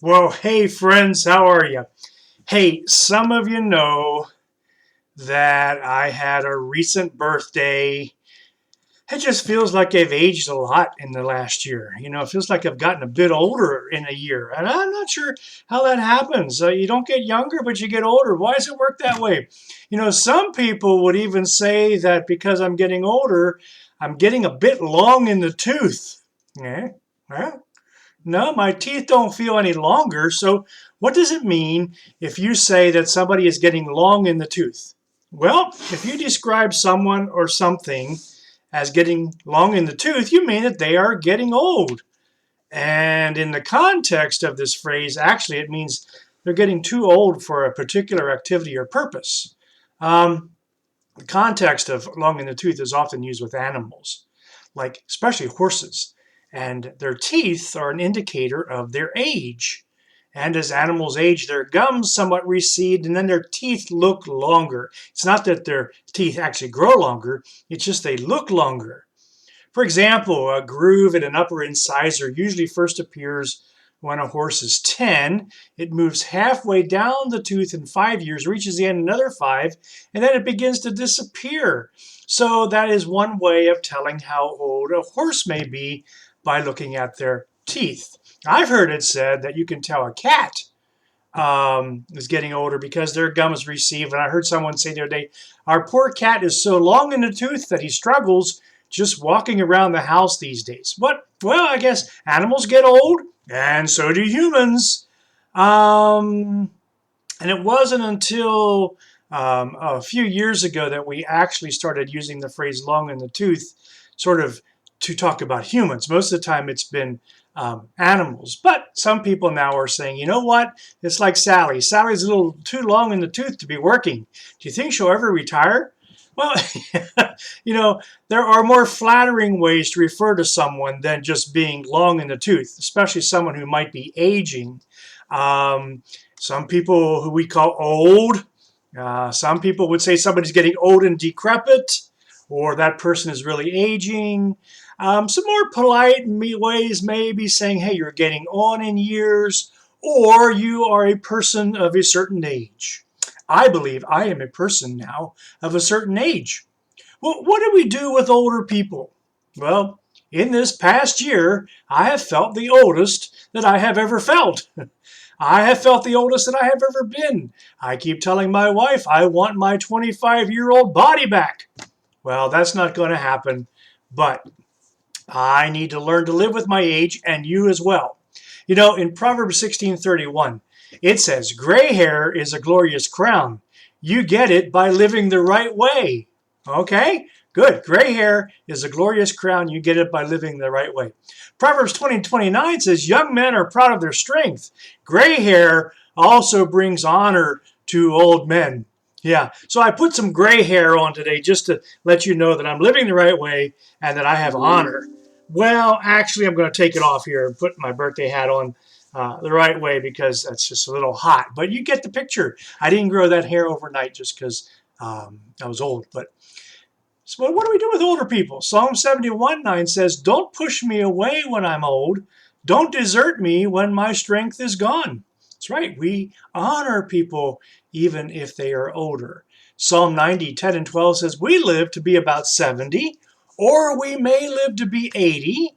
Well, hey friends, how are you? Hey, some of you know that I had a recent birthday. It just feels like I've aged a lot in the last year. It feels like I've gotten a bit older in a year. And I'm not sure how that happens. You don't get younger, but you get older. Why does it work that way? Some people would even say that because I'm getting older, I'm getting a bit long in the tooth. Yeah, well, no, my teeth don't feel any longer. So, what does it mean if you say that somebody is getting long in the tooth? Well, if you describe someone or something as getting long in the tooth, you mean that they are getting old. And in the context of this phrase, actually, it means they're getting too old for a particular activity or purpose. Um, the context of long in the tooth is often used with animals, like especially horses, and their teeth are an indicator of their age. And as animals age, their gums somewhat recede and then their teeth look longer. It's not that their teeth actually grow longer, it's just they look longer. For example, a groove in an upper incisor usually first appears when a horse is 10. It moves halfway down the tooth in 5 years, reaches the end another 5, and then it begins to disappear. So that is one way of telling how old a horse may be by looking at their teeth. I've heard it said that you can tell a cat is getting older because their gums recede. And I heard someone say the other day, our poor cat is so long in the tooth that he struggles just walking around the house these days. But, well, I guess animals get old, and so do humans. And it wasn't until a few years ago that we actually started using the phrase long in the tooth sort of to talk about humans. Most of the time it's been animals. But some people now are saying, you know what? It's like Sally. Sally's a little too long in the tooth to be working. Do you think she'll ever retire? Well, there are more flattering ways to refer to someone than just being long in the tooth, especially someone who might be aging. Um, some people who we call old, some people would say somebody's getting old and decrepit, or that person is really aging. Some more polite ways may be saying, hey, you're getting on in years, or you are a person of a certain age. I believe I am a person now of a certain age. Well, what do we do with older people? Well, in this past year, I have felt the oldest that I have ever felt. I have felt the oldest that I have ever been. I keep telling my wife I want my 25-year-old body back. Well, that's not going to happen, but I need to learn to live with my age, and you as well. In Proverbs 16:31, it says, gray hair is a glorious crown. You get it by living the right way. Okay? Good. Gray hair is a glorious crown. You get it by living the right way. Proverbs 20:29 says, young men are proud of their strength. Gray hair also brings honor to old men. Yeah, so I put some gray hair on today just to let you know that I'm living the right way and that I have honor. Well, actually, I'm going to take it off here and put my birthday hat on the right way because that's just a little hot. But you get the picture. I didn't grow that hair overnight just because I was old. But so what do we do with older people? Psalm 71:9 says, don't push me away when I'm old. Don't desert me when my strength is gone. That's right. We honor people even if they are older. Psalm 90:10 and 12 says, we live to be about 70, or we may live to be 80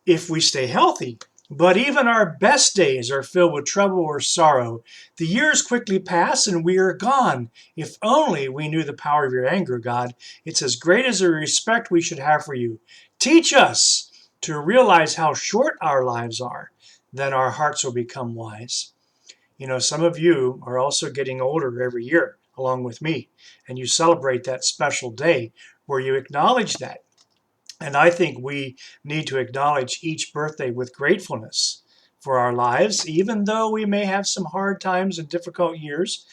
if we stay healthy. But even our best days are filled with trouble or sorrow. The years quickly pass and we are gone. If only we knew the power of your anger, God. It's as great as the respect we should have for you. Teach us to realize how short our lives are, then our hearts will become wise. Some of you are also getting older every year, along with me, and you celebrate that special day where you acknowledge that. And I think we need to acknowledge each birthday with gratefulness for our lives, even though we may have some hard times and difficult years.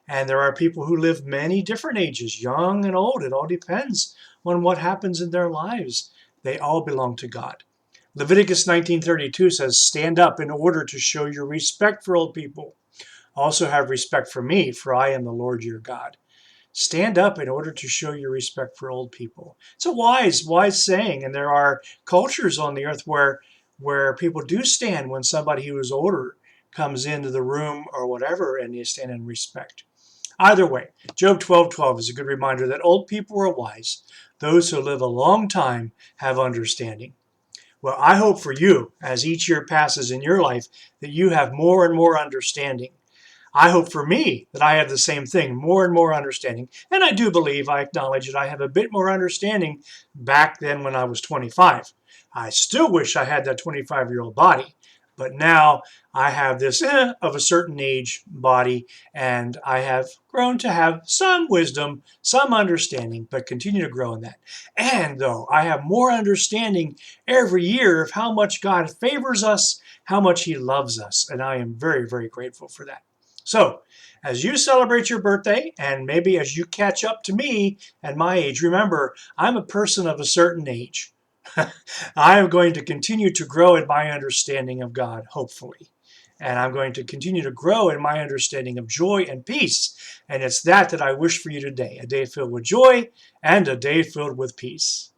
And there are people who live many different ages, young and old. It all depends on what happens in their lives. They all belong to God. Leviticus 19:32 says, stand up in order to show your respect for old people. Also have respect for me, for I am the Lord your God. Stand up in order to show your respect for old people. It's a wise saying, and there are cultures on the earth where people do stand when somebody who is older comes into the room or whatever, and you stand in respect. Either way, Job 12:12 is a good reminder that old people are wise. Those who live a long time have understanding. Well, I hope for you, as each year passes in your life, that you have more and more understanding. I hope for me that I have the same thing, more and more understanding. And I do believe, I acknowledge that I have a bit more understanding back then when I was 25. I still wish I had that 25-year-old body, but now I have this of a certain age body, and I have grown to have some wisdom, some understanding, but continue to grow in that. And though I have more understanding every year of how much God favors us, how much He loves us, and I am very, very grateful for that. So, as you celebrate your birthday, and maybe as you catch up to me and my age, remember, I'm a person of a certain age. I am going to continue to grow in my understanding of God, hopefully. And I'm going to continue to grow in my understanding of joy and peace. And it's that I wish for you today, a day filled with joy and a day filled with peace.